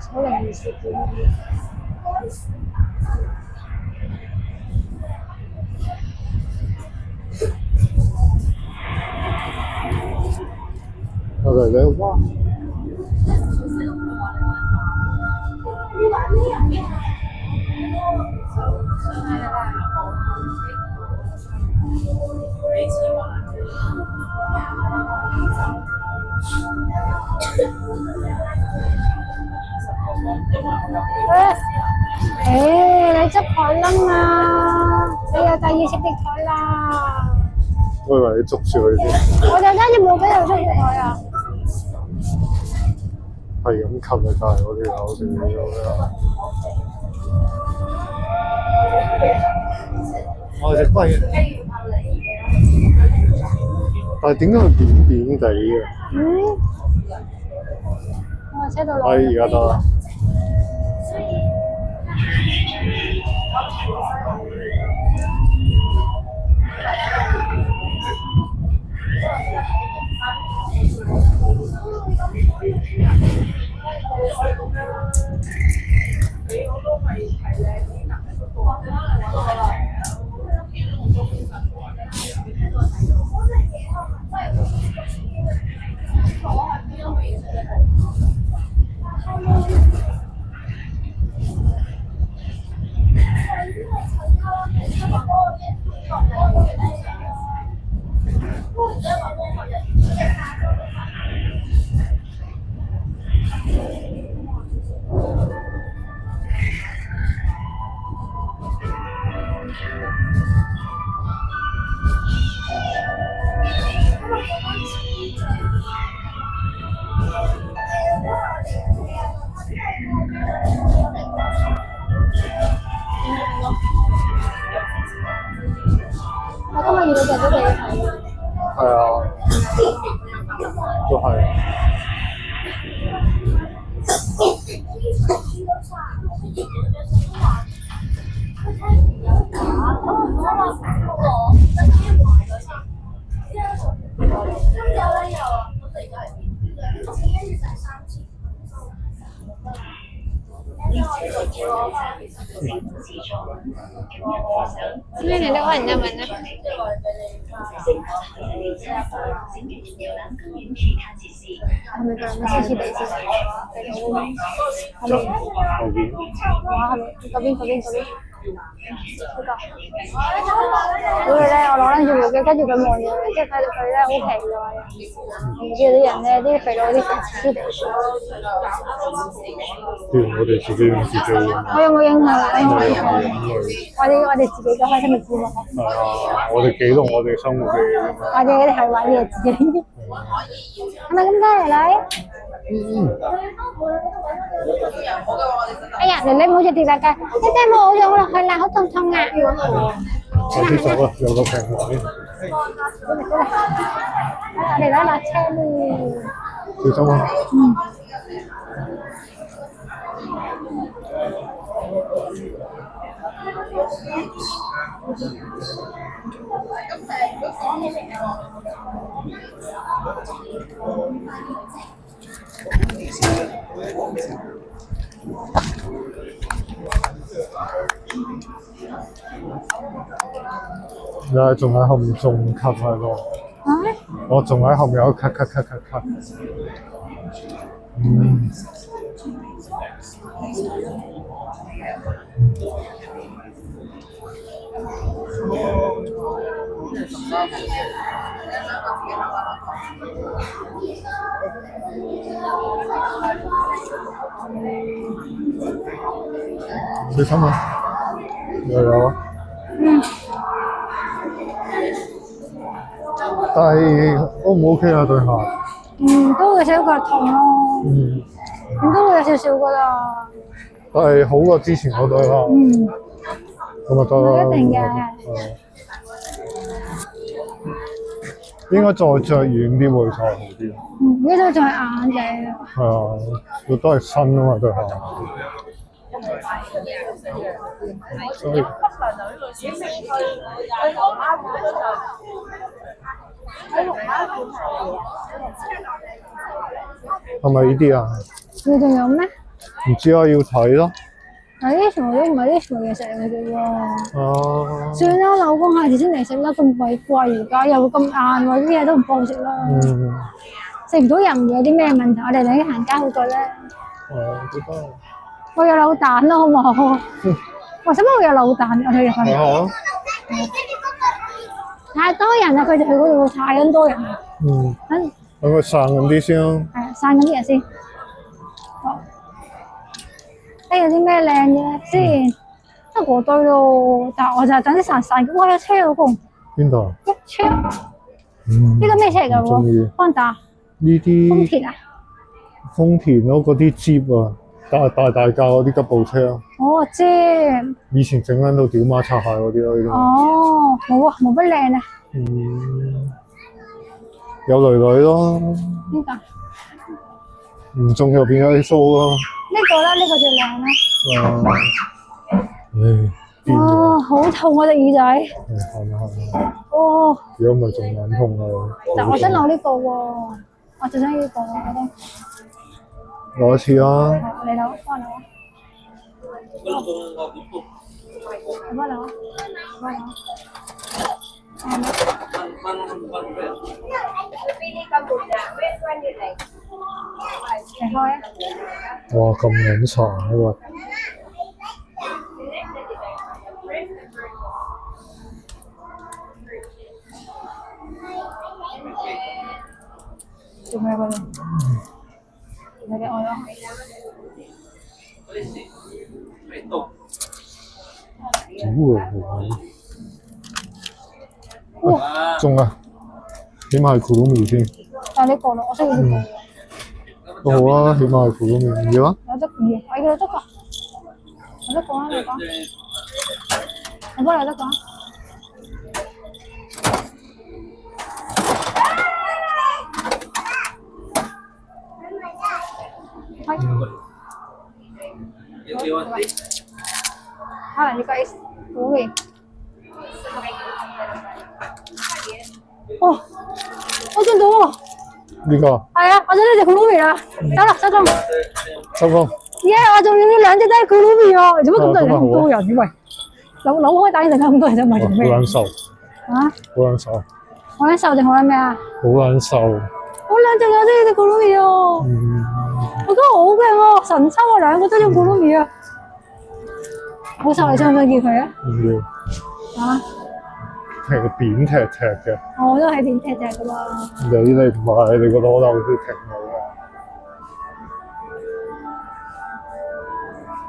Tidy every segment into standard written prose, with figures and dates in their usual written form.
好靈異事件。我嚟你哇！你執台燈啊！你有第二次跌台啦！我以為你捉住佢添。我哋跟住冇俾佢捉住台啊！係咁吸啊！但係我哋有定冇㗎？我隻龜，但係點解佢扁扁地嘅？我車到落。而家得啦。我今日遇到嘅都幾係。係啊，都係。咩嚟？你可能日文啊？係咪咁黐黐地先？後邊。哇！嗰邊。佢咧，我攞緊住部機，跟住佢望住佢，即係睇到佢咧好奇怪。唔知有啲人咧，啲肥佬啲黐黐地。我哋自己用自己。我有冇影佢？我哋自己嘅開心嘅節目。係啊，我哋記錄我哋生活嘅嘢。我哋係玩嘢自己。係咪咁多嚟嚟？哎呀，你唔好似跌大街，一陣冇用落去啦，好痛啊！快啲走啦，有個平位。我哋落車啦。小心啊！你仲喺後面仲咳喺度。我仲喺後面有咳。小心啊！有啊。但係 O 唔 OK 啊對鞋？都會少腳痛咯。咁都會有少少噶啦。但係好過之前嗰對啦。咁啊得啦。一定嘅。應該再着遠啲會才好啲。呢對仲係硬嘅。係啊，佢都係新啊嘛對鞋。所以係咪呢啲啊？你仲有咩？唔知啊，要睇咯。但呢啲全部都唔係啲全部嘢食嚟嘅啫喎。哦。算啦，老公下次先嚟食啦，咁鬼貴而家又咁晏喎，啲嘢都唔幫食啦。嗯。食唔到又唔會有啲咩問題，我哋嚟行街好過咧。知道。我有扭蛋咯，好唔好？我使乜會有扭蛋？我哋入去。好。太多人啦，佢哋去嗰度太緊多人啦。等佢散緊啲先咯。係散緊啲人先。好。睇有啲咩靚嘅先？得嗰堆咯，但係我就係等啲散。哇！有車老公。邊度？一車。呢個咩車嚟㗎？安踏。呢啲。豐田啊？豐田咯，嗰啲 Jeep 啊，大架嗰啲吉普車啊。哦，Jeep。以前整緊到屌媽擦鞋嗰啲咯，呢啲。哦，冇啊，冇乜靚啊。有女女咯。呢個。唔中又變咗 XO 咯。呢個啦，呢個最靚啦。哇，好痛我隻耳仔。係啊。哦。如果唔係仲眼痛啊。但我想攞呢個喎，我最想要呢個，我覺得。攞一次啊！你攞，幫我攞。我幫你攞，幫我攞。你開啊！哇，咁撚長啊！喂。做咩嗰度？你哋愛咯。哇！中啊！起碼係庫魯米先。但係呢個咯，我需要呢個。都好啊，起碼係庫魯米，唔要啊？有得唔要？我要得個。有得講啊，你講。我幫你有得講。啊，你個 S 好嘅。哦，我見到喎。呢個。係啊，我想呢隻庫魯米啦，得啦，收工。收工。耶！我仲要兩隻都係庫魯米喎，做乜咁多人咁多人？喂，扭開打成咁多人就買做咩？好撚瘦。啊？好撚瘦。好撚瘦定好撚咩啊？好撚瘦。我兩隻有呢隻庫魯米喎，我覺得好勁喎，神抽啊，兩個都有庫魯米啊！好瘦，你想唔想見佢啊？唔要。啊？係個扁踢嘅。我都係扁踢噶嘛。你唔係，你覺得我好似停咗啊？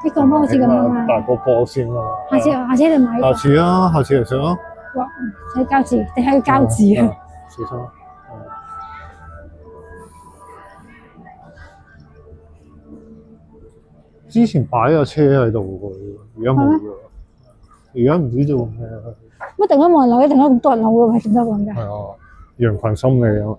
呢個波好似咁樣啊！大個波先啦。下次你買。下次啊，下次嚟食啊！哇！睇膠紙，你睇膠紙啊！小心。之前擺咗車喺度喎，而家冇咗。而家唔知做咩。乜突然間冇人扭，突然間咁多人扭嘅，係點解咁嘅？係啊，羊群心理啊。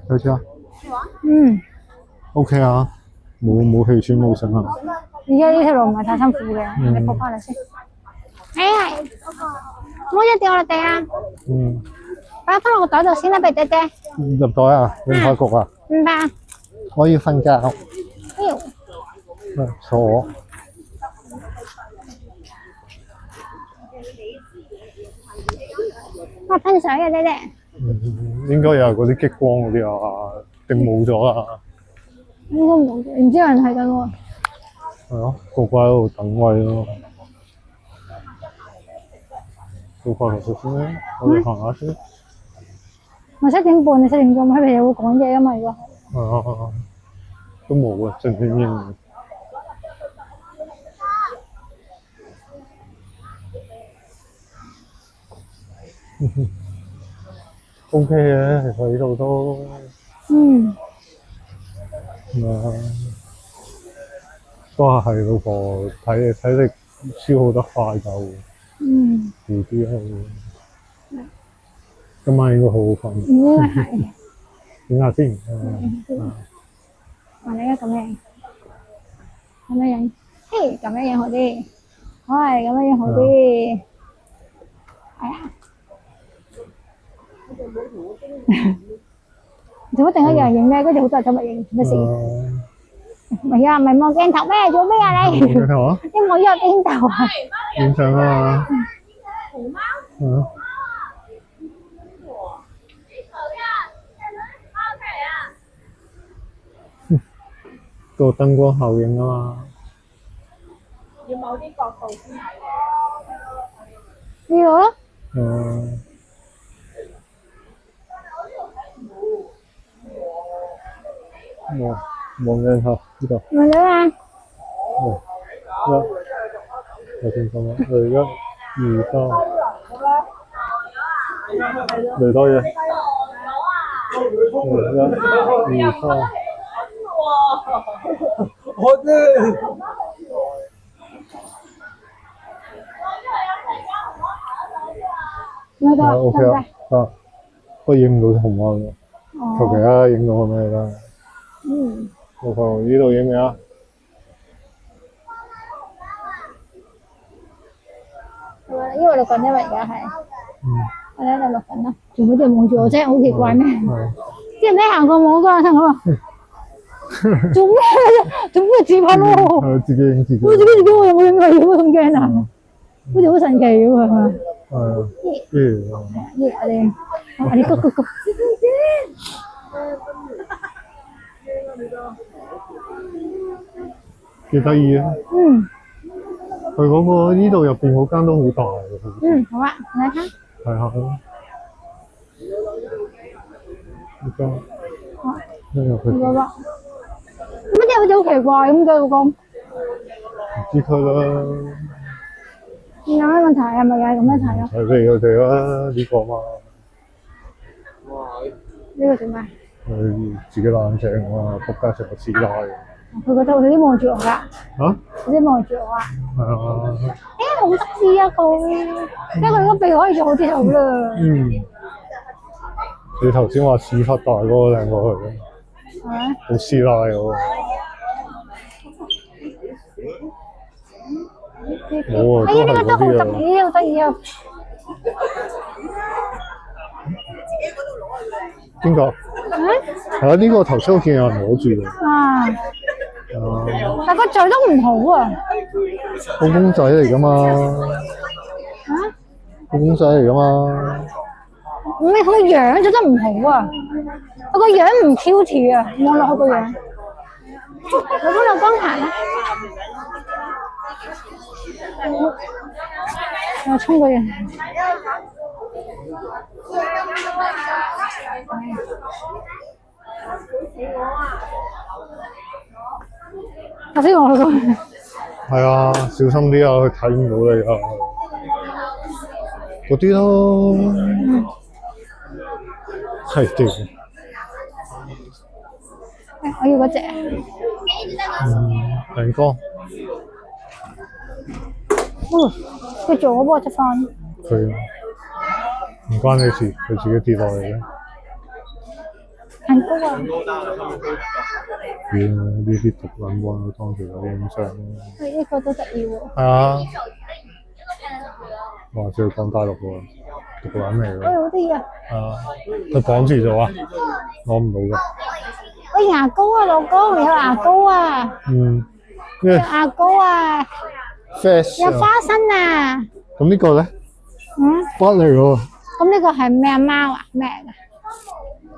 有車啊？OK 啊，冇氣喘冇聲啊。而家呢條路唔係太辛苦嘅，你撲翻嚟先。冇嘢掉落地啊！擺翻落個袋度先啦，俾爹爹。入袋啊？你唔怕焗啊？唔怕。我要瞓覺。坐。我噴水嘅爹爹。應該又係嗰啲激光嗰啲啊，定冇咗啦？應該冇，唔知有人睇緊喎。係咯，個個喺度等位咯。個個嚟食先咧，我哋行下先。我7點半，你4點鐘，佢哋又會講嘢㗎嘛？如果係都冇啊，靜靜應。OK 嘅，其實呢度都。都係老婆體力消耗得快就攰啲咯。今晚應該好好瞓。應該係。點下先？你而家咁樣，嘿，咁樣好啲。咁樣好啲。係啊。做乜突然間有人影咧？跟住好多人走埋影，做乜事？唔係啊，唔係望鏡頭咩？做咩啊你？望鏡頭啊？因為我有鏡頭啊。影相啊嘛。個燈光效應啊嘛。要某啲角度先睇嘅。呢個咯。望鏡頭呢度。望咗啊。有見到啦。1、2、3。嚟多嘢。1、2、3。我哋。咩都 OK 啊，不過影唔到紅蛙喎，求其啦，影到個咩啦？老婆呢度影未啊？因為錄緊，因為而家係，我喺度錄緊啦。做乜嘢望住我啫？好奇怪咩？啲人咧行過望過，聽我話做咩啫？做咩自拍咯？自己影自己。我自己我有冇影佢？咁驚啊？好似好神奇咁係嘛？我哋go。幾得意啊！佢嗰個呢度入邊嗰間都好大嘅。好啊，嚟睇。睇下咯。呢間。呢個佢。乜嘢好似好奇怪咁嘅老公？唔知佢啦。有咩問題係咪又係咁樣睇啊？睇佢哋啦，呢個嘛。呢個做咩？佢自己冷靜啊，仆街成個師奶。佢覺得佢啲望住我㗎。佢啲望住我啊。係啊。好得意啊佢，因為佢個鼻可以做好啲好啦。你頭先話屎忽大嗰個靚過佢嘅。好師奶喎。冇啊，呢個都好得意，好得意啊！邊個？係啊，呢個頭先我見有人攞住嘅。但個嘴都唔好啊！個公仔嚟㗎嘛？個公仔嚟㗎嘛？唔係佢個樣做得唔好啊！佢個樣唔 cute 啊！望落去個樣，老公行啦！我衝過人。頭先我去過。係啊，小心啲啊！佢睇唔到你啊！嗰啲咯，係啲。我要嗰隻。餅乾。佢做我幫我執翻。佢唔關你事，佢自己跌落嚟嘅。蛋糕啊！呢啲毒撚喎，當時有影相。呢個都得意喎。係啊。哇！仲要講大陸喎，毒撚嚟㗎。好得意啊！佢綁住咗啊，攞唔到㗎。喂，牙膏啊，老公，有牙膏啊！有牙膏啊！有花生啊！咁呢個咧？骨嚟喎。咁呢個係咩貓啊？咩㗎？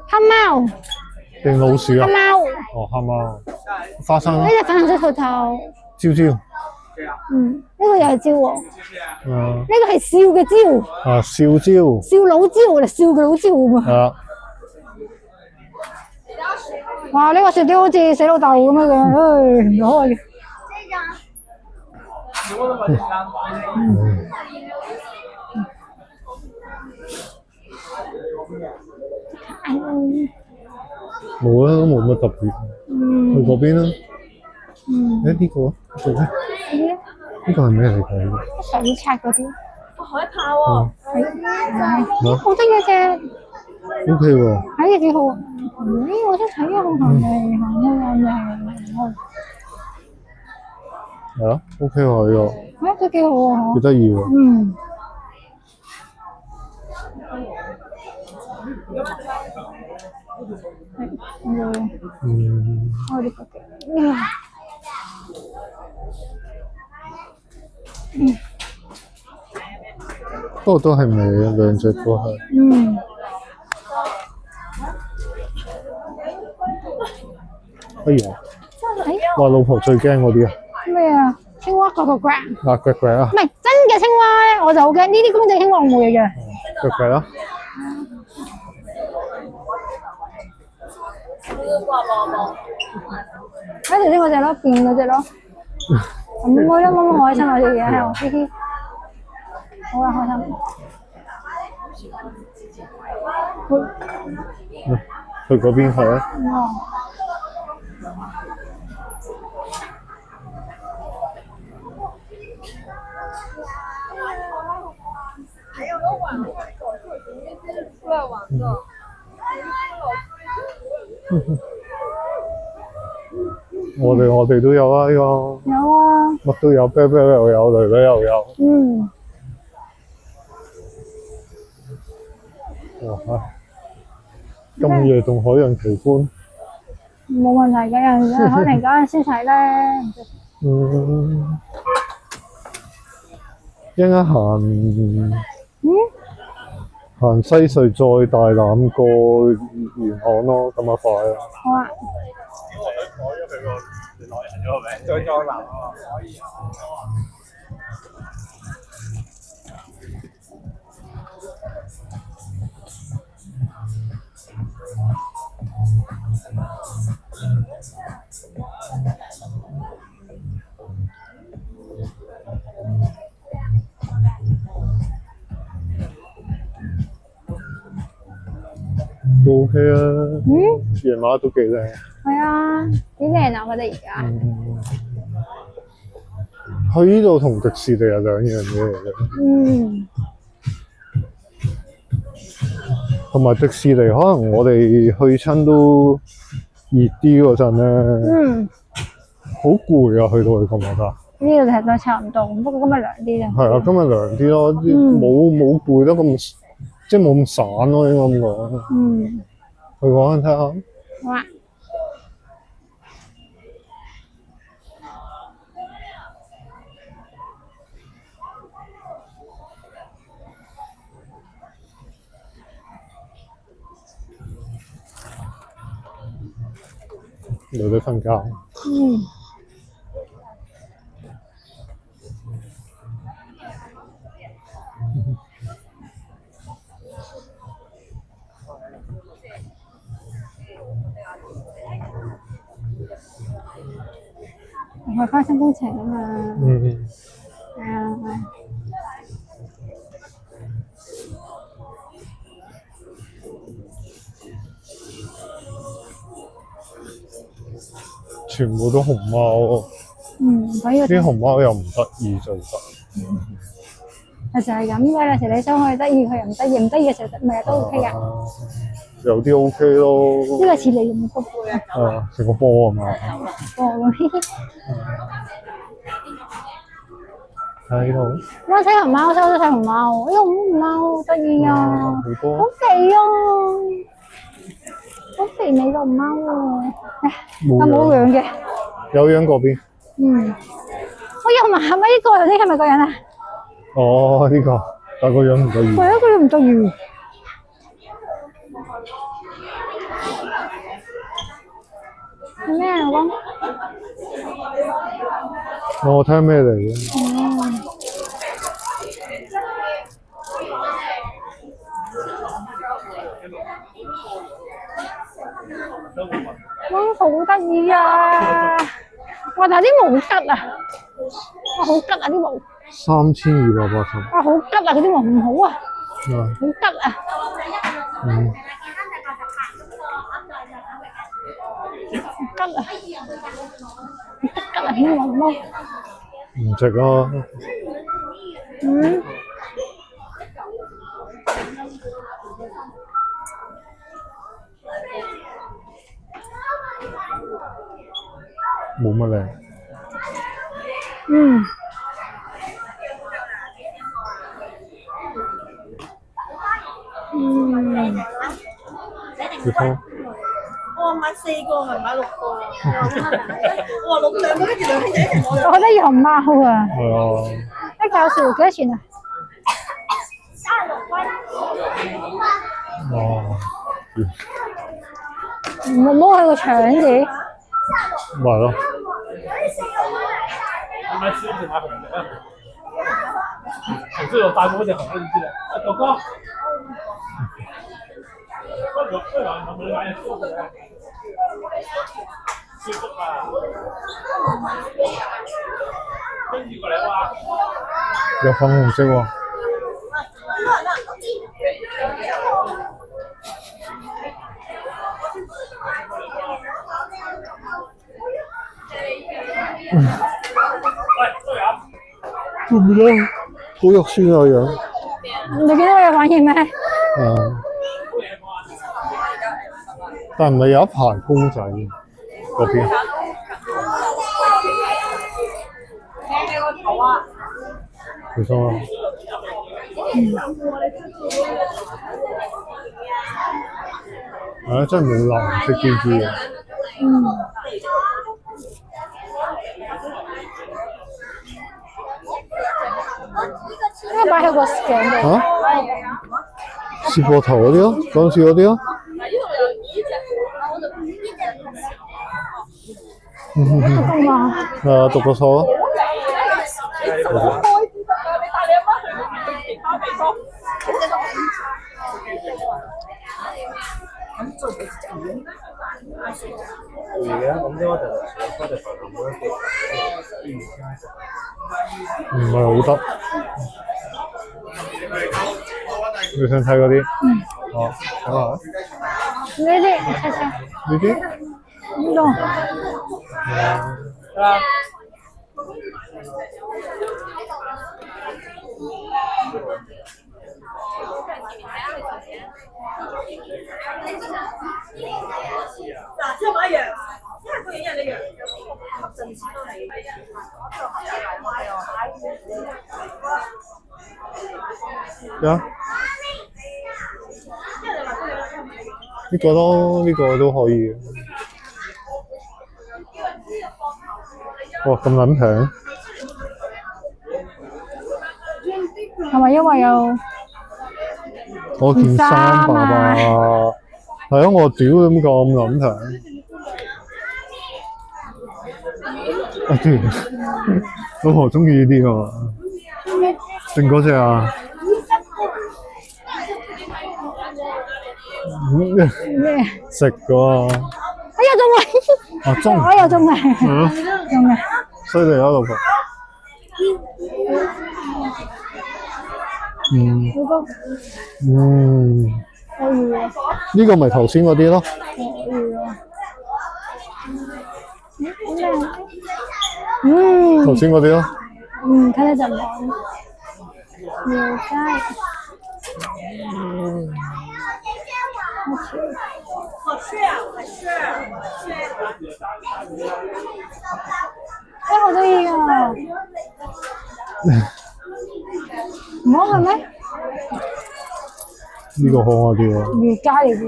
黑貓定老鼠啊？黑貓。黑貓。花生啊？呢隻粉紅色兔頭。蕉。呢個又係蕉喎。呢個係笑嘅蕉。笑蕉。笑老蕉嚟，笑嘅老蕉喎。哇！呢個雪雕好似死老豆咁樣嘅，唔開嘅。冇啊，都冇乜特別。去嗰邊啦。呢個做咩？呢呢個係咩嚟㗎？啲水刷嗰啲，海豹喎，咦好得意隻， OK 喎，睇嘢幾好啊！咦，我想睇下好行味，行開有味，係啊，OK 喎呢都幾好啊！個，幾得意喎。嗯，嗯，我哋個嘅，不過都係味嘅，兩隻都係。嗯，哎呀，哎我老婆最驚嗰啲啊，咩啊？青蛙個 grab，嗱腳腳啊唔，係真嘅青蛙咧，我就好驚呢啲公仔青蛙我冇嘢嘅。腳腳啊，睇頭先嗰隻咯，變嗰隻咯，唔會啦，冇開心啊！隻嘢係我嘻嘻，好啊，開心。去嗰邊係啊。哦，我哋都有啊，呢個有啊，乜都有，啤啤又有，女女又有。嗯，哇！咁夜仲海洋奇觀，冇問題嘅，有陣可能嗰陣先睇咧。嗯，一陣間行嗯，行西隧再大欖過元朗咯，咁啊快啊！好啊。再裝男啊，可以啊。都 OK 啊，嗯，夜晚都幾靚。係啊，幾靚啊！我覺得而家。去呢度同迪士尼係兩樣嘢嚟嘅，嗯，同埋迪士尼可能我哋去親都熱啲嗰陣咧，嗯，好攰啊！去到佢咁覺得。呢度睇都差唔多，不過今日涼啲啫。係啊，今日涼啲咯，冇攰得咁，即係冇咁散咯，應該咁講。嗯，去講緊睇下。好啊。女女瞓覺。嗯。係花生工程啊嘛。嗯。係啊。全部都熊貓，所以啲熊貓又唔得意就得。就係咁嘅，有時你想佢得意，佢又唔得意，唔得意嘅時候咪都 OK 噶。有啲 OK 咯。呢個似你咁個背啊。係啊，成個波啊嘛。波咯，嘻嘻。喺度。我睇熊貓，我都睇熊貓，呢個熊貓好得意啊，好多。好肥啊，好肥美個熊貓喎。有冇養嘅？有養嗰邊。我有埋係咪呢個？呢係咪個人啊？哦，呢個，但個樣唔得意。係啊，個樣唔得意。係咩啊，老公？我睇下咩嚟嘅。哇，好得意啊！哇，但係啲毛吉啊，哇，好吉啊啲毛。3280。哇，好吉啊！嗰啲毛唔好啊，好吉啊。吉啊！吉啊，顯毛毛。唔值啊！嗯。冇乜靚。嗯。嗯。你睇，我買4個，唔係買6個。我話6兩個，跟住兩兄弟一齊攞兩個。我覺得有貓啊！係啊，一嚿樹幾多錢啊？哇！摸佢個腸子。咪係咯，你買少定買紅嘅啊？紅色有大過嗰隻紅嗰隻知啦。哥哥，不如我哋買隻燒嘅。燒粥啊！跟住過嚟哇！有粉紅色喎。做咩咧？好肉酸啊樣。你見到我有反應咩？但唔係有一排公仔嗰邊？小心啊！係啊，真係冇藍色蜘蛛嘅。應該擺喺個頸度。嚇？攝膊頭嗰啲咯，嗰陣時嗰啲咯。咁啊！讀個數咯。唔係好得。你想睇嗰啲？哦，睇下。呢啲睇睇。呢啲？呢度。嗱，即係買一樣，因為佢影人一樣，合陣時都係。啊？呢個都可以。哇！咁撚平？係咪因為有？我件衫爸爸係啊！我屌咁撚平。啊屌！老婆中意呢啲㗎嘛？定嗰隻啊？咩？食㗎。哎呀，中啊！中！我又中啊！中啊！犀利啊，老婆！可以啊！呢個咪頭先嗰啲咯。可以啊！好靚！頭先嗰啲咯。睇睇就網。廟街。好吃啊！好吃。好中意啊！唔好係咩？呢個可愛啲喎。魚街嚟嘅喎。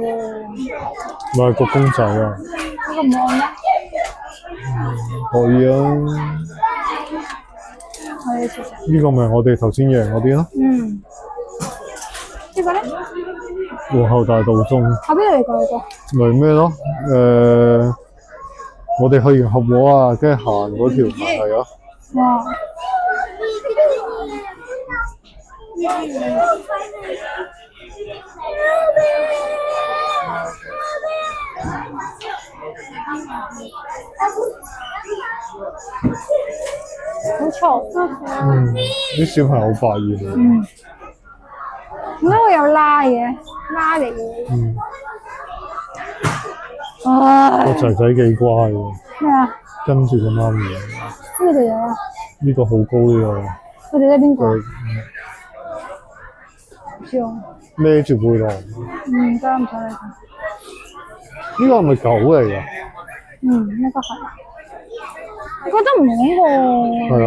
外國公仔啊。呢個唔好咩？可以啊。可以試下。呢個咪我哋頭先贏嗰啲咯。呢個咧？皇后大道中。喺邊度嚟㗎？咪咩咯？我哋去完合和啊，跟住行嗰條咪係啊。哇！好嘈。啲小朋友好百厭啊。點解會有拉嘅？拉嚟嘅。個仔仔幾乖喎。咩啊？跟住個媽咪，呢條嘢啊，呢個好高呢佢哋咧邊個，個？佢唔知喎。孭住背囊。嗯，得唔睇你。呢個係咪狗嚟㗎？嗯，應該係。我覺得唔恐怖。係啊。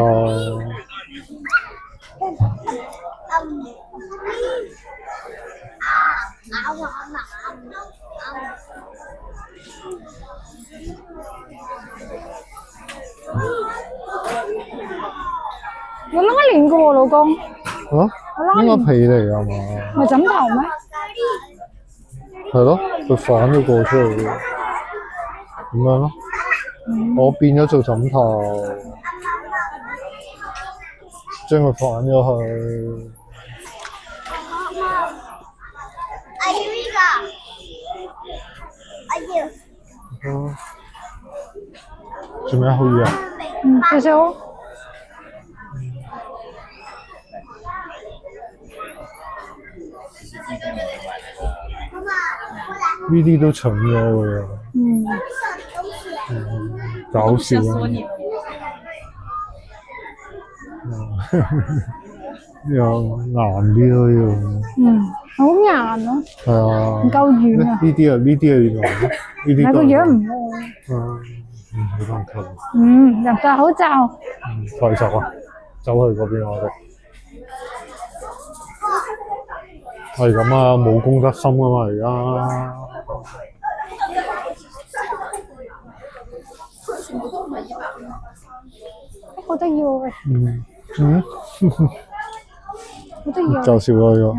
我拉鏈嘅喎，老公。啊？我拉鏈。應該被嚟㗎嘛？咪枕頭咩？係咯，佢反咗過出嚟嘅，咁樣咯。我變咗做枕頭，將佢反咗去。I do 呢個，我要。做咩好熱啊？嗯，少少。呢啲都蠢咗㗎喎。嗯。搞笑啊！又硬啲咯要。嗯，好硬咯。係啊。唔夠軟啊。呢啲啊，呢啲係軟，呢啲但係個樣唔好。好難溝。嗯，入晒口罩。快走啊！走去嗰邊我哋。係咁啊，冇公德心啊嘛而家。好得意喎！好得意喎！就笑啊呢個。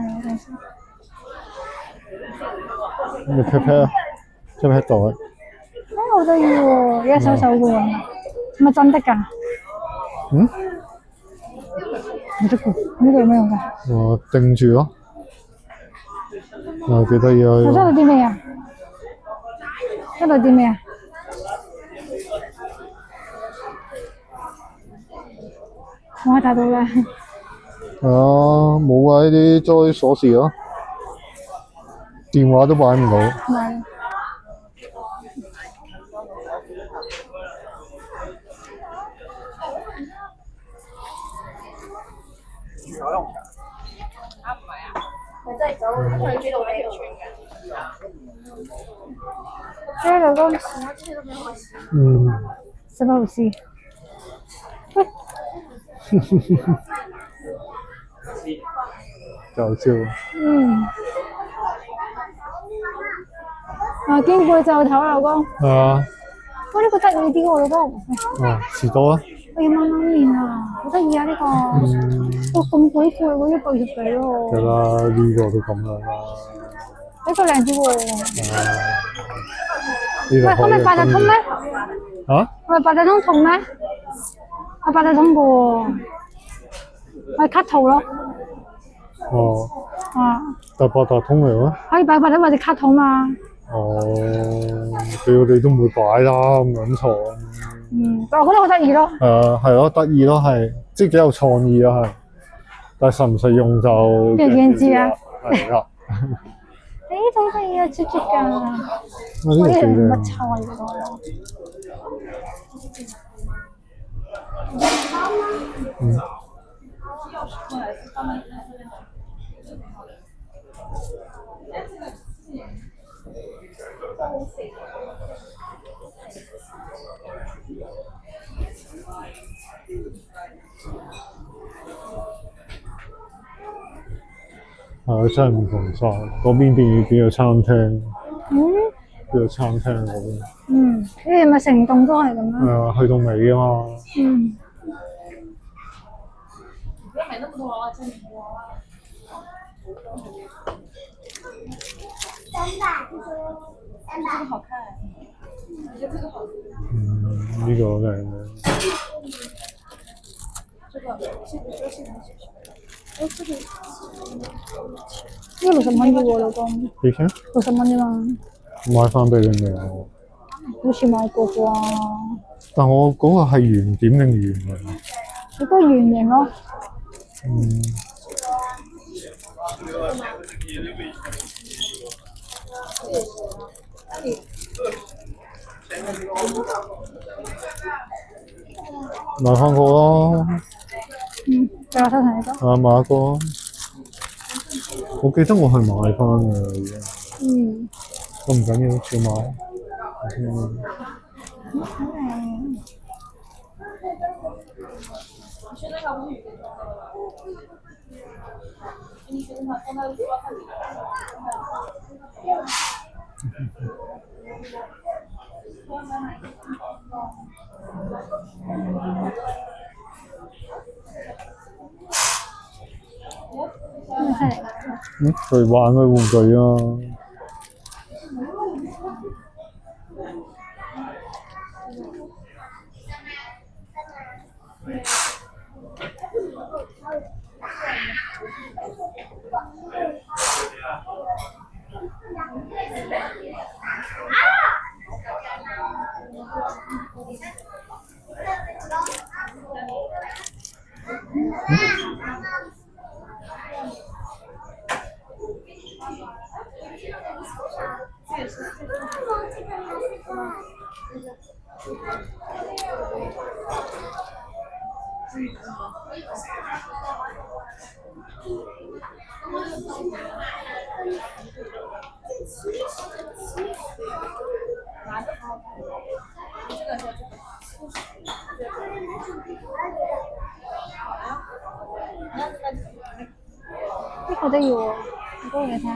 你 pat pat 啊 ，pat pat 袋。好得意喎！一手手嘅喎，係咪真的㗎？唔得㗎，呢個有咩用㗎？定住咯。幾得意啊！佢收到啲咩啊？收到啲咩啊？我睇到啦。係啊，冇啊！呢啲裝鎖匙咯，電話都擺唔到。係。佢真係走去邊度呢條村嘅？呢老公，什麼回事？搞笑。肩背就頭老公。係啊。哇！呢個得意啲喎，老公。士多啊！我要掹掹面啊！好得意啊呢個。哇！咁鬼闊喎，180幾喎。係啦，呢個都咁樣啦。呢個靚啲喎。呢個喂，係咪八達通咩？啊？係咪八達通痛咩？係八達通嘅喎。係卡套咯。哦。但八達通嚟咩？可以擺八達通或者卡套嘛。俾我哋都唔會擺啦，咁樣錯。但我覺得好得意咯。係咯，得意咯，係，即係幾有創意咯，係。但係實唔實用就邊知啊？係啦。好得意啊，出㗎。呢個幾靚。乜菜嗰個？真係唔同晒，嗰邊變咗餐廳。變咗餐廳嗰邊。呢啲咪成棟都係咁樣。去到尾啊嘛。買那麼多娃娃真多啊！这个好看，我觉得这个好看。呢個靚嘅。这个呢個60蚊嘅喎，老公。幾錢？60蚊啫嘛。買翻俾你未啊？好似買過啩。但我嗰個係圓點定圓嘅？嗰個圓形咯。買翻個咯。最後收成呢個。啊，買一個。我記得我係買翻嘅已經。都唔緊要，照買。佢玩嘅玩具啊！呢個都要喎，嗰個你睇下。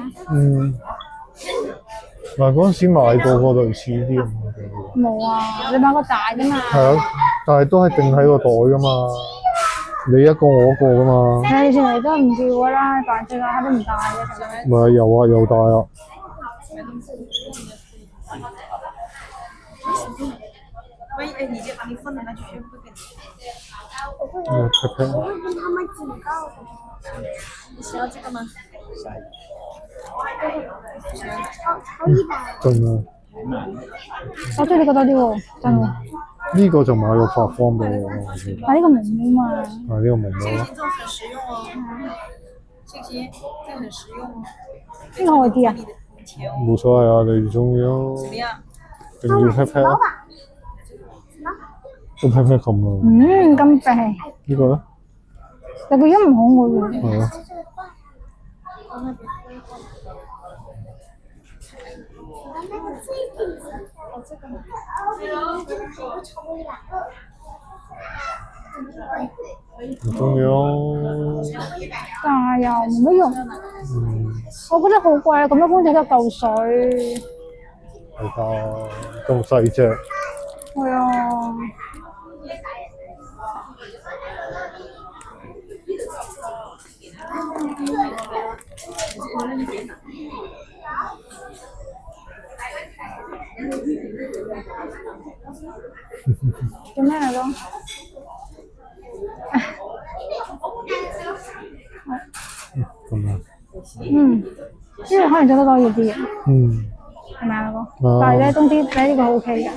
嗱嗰陣時買過個類似啲咁嘅。冇啊，你買個大啫嘛。係啊，但係都係定喺個袋噶嘛，你一個我一個噶嘛。你以前嚟都唔叫㗎啦，凡事啊都唔帶嘅，係咪？唔係有啊，有帶啊。万一你姐把你分了，那就全部给你。我会跟他们警告的。你喜欢这个吗？超100。真啊！我中意呢個多啲喎，真喎。呢個就買個發光俾我咯，我記得。但呢個冇嘛。呢個明咯。这种很实用哦。信息，这个很實用哦。呢個好啲啊。冇所謂啊，你中意咯。怎麼樣？定要 pat pat 啊？都 pat pat 咁咯。咁肥。呢個咧？但佢樣唔好我喎。係啊。唔中意咯。但係又冇乜用。我覺得好貴啊！咁多公仔得嚿水。係㗎，咁細隻。係啊。做咩嚟咯？咁啊。呢個可能做得多啲嘅。係咪啊，老公？但係咧，冬天咧呢個 OK 嘅。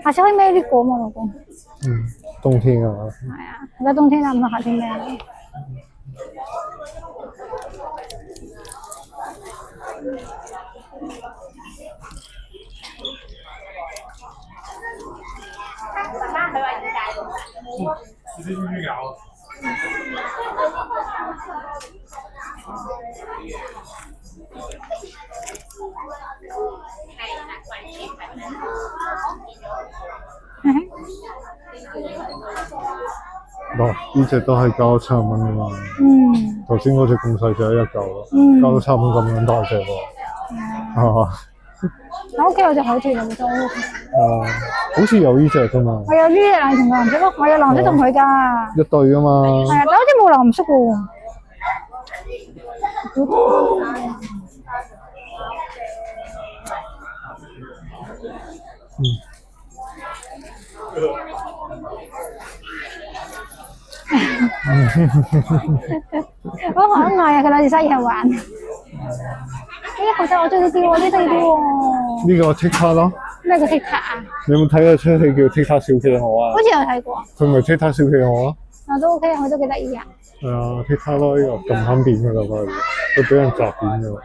下次可以孭呢個嘛，老公。冬天啊。係啊，而家冬天啦，唔係夏天孭。嗱，呢隻都係交7蚊㗎嘛。頭先嗰隻咁細隻一嚿咯，交到7蚊咁樣大隻喎。我屋企有隻海豚又冇咗。好似有呢隻㗎嘛。我有呢隻藍同藍色咯，我有藍色同佢㗎。一對㗎嘛。係啊，但好似冇藍色喎。好可愛啊！佢攞住西藥玩。好得我中意啲喎，呢得意啲喎。呢個 TikTok 咯。咩叫 TikTok 啊？你有冇睇過出戲叫 TikTok 小企鵝啊？好似有睇過。佢咪 TikTok 小企鵝咯？都 OK，佢都幾得意啊。係啊 ，TikTok 咯，呢個咁慳片㗎啦，佢俾人砸片㗎。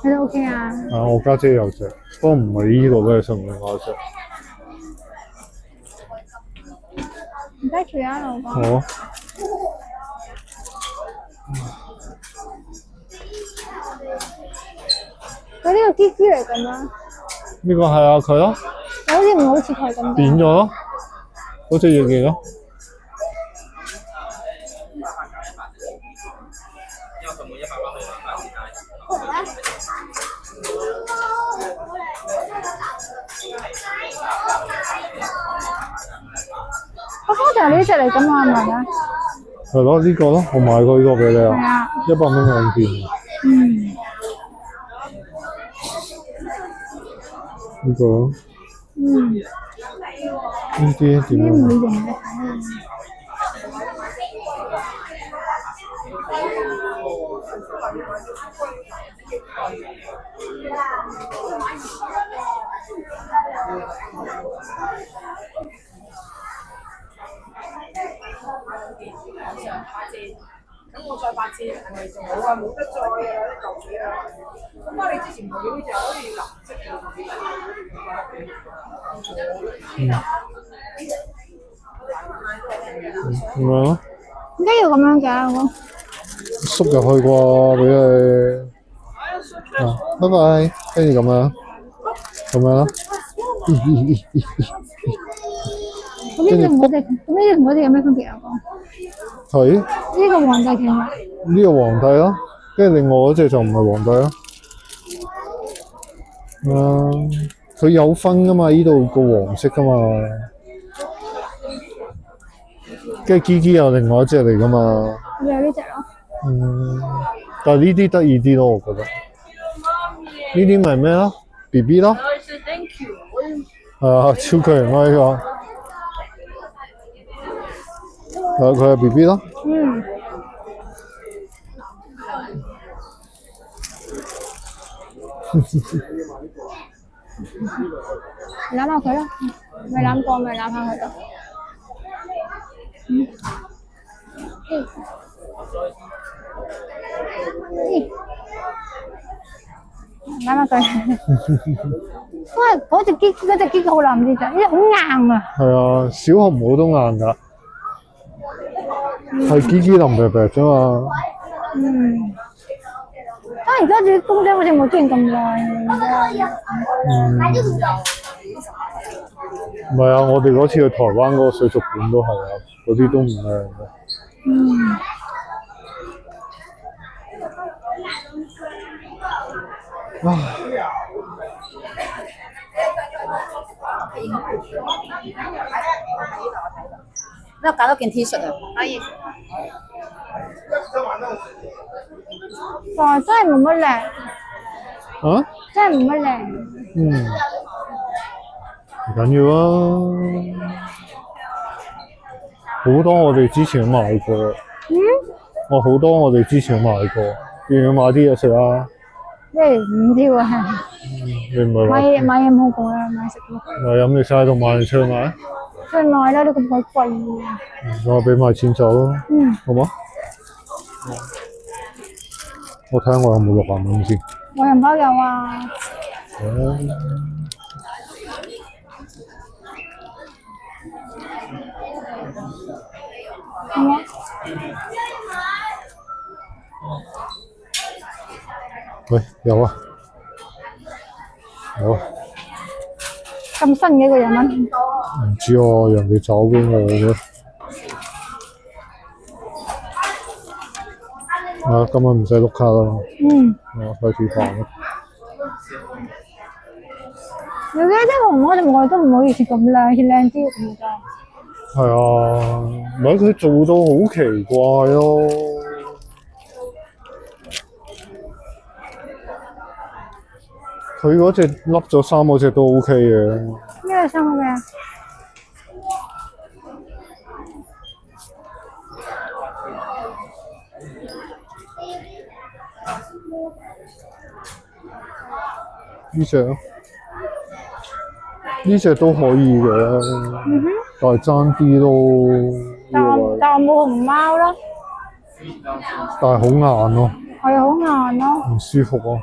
佢都 OK 啊。我家姐有隻。不過唔係呢個咩上面顏色。唔該住啊，老公。好。佢呢個 GG 嚟㗎嘛？呢個係啊佢咯，好似唔好似佢咁。變咗咯，嗰隻嘢咯。我方就係呢隻嚟㗎嘛，係咪啊？係咯，呢個咯，我買過呢個俾你係啊啊。 100蚊港幣。嗯。呢個咯。嗯。呢啲點呢唔會樣？用嘅。咁我再8折，冇啊，冇得再啊，呢嚿水啊。咁啊，你之前唔係呢隻可以藍色嘅。咁樣咯。點解要咁樣嘅？我縮入去啩，俾你。啊，拜拜，跟住咁樣，咁樣咯。咁呢隻同嗰隻，咁呢隻同嗰隻有咩分別啊？講係呢個皇帝定係？呢個皇帝咯，跟住另外嗰隻就唔係皇帝咯。佢有分噶嘛？呢度個黃色噶嘛，跟住 Gigi 又另外一隻嚟噶嘛。咪有呢隻咯。但係呢啲得意啲咯，我覺得。呢啲咪咩咯 ？BB 咯。係啊，超巨型咯呢個。佢係 BB 咯。嗯。攬下佢啦，未攬過咪攬下佢咯。攬下佢。哇！嗰隻機好難啲咋，呢隻好硬啊。係啊，小紅帽都硬㗎，係堅腍白白啫嘛。而家啲公仔好似冇出現咁耐。唔係啊，我哋嗰次去台灣嗰個水族館都係啊，嗰啲都唔靚嘅。那我揀多件 T 恤啊！可以。哇！真係冇乜靚。啊？真係冇乜靚。唔緊要啊，好多我哋之前買過。我好多我哋之前買過，要唔要買啲嘢食啊？唔知喎。你唔係話買嘢冇講啦，買食咯。買飲你晒喺度買，你出去買？出去買啦，呢個好貴喎。我俾埋錢走咯。好嗎？我睇下我有冇60蚊先。我銀包有啊。好冇？喂，有啊。有啊。咁新嘅一個20蚊。唔知喎，人哋找俾我嘅。今日唔使碌卡啦。開始放啦。有嘅啲紅我哋外都唔好以前咁靚，要靚啲咁就。係啊，唔係佢做到好奇怪咯。佢嗰隻笠咗衫嗰隻都 OK 嘅。咩衫嘅啊？呢隻都可以嘅，但係爭啲咯。但冇熊貓咯。但係好硬咯。係好硬咯。唔舒服啊。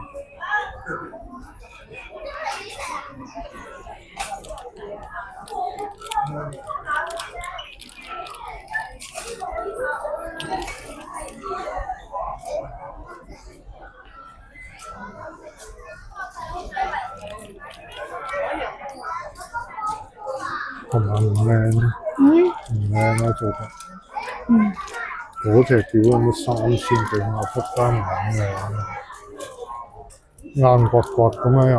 同埋唔靚，唔靚啊做得。嗰隻屌有冇3000幾啊？仆街唔靚，硬骨骨咁樣又。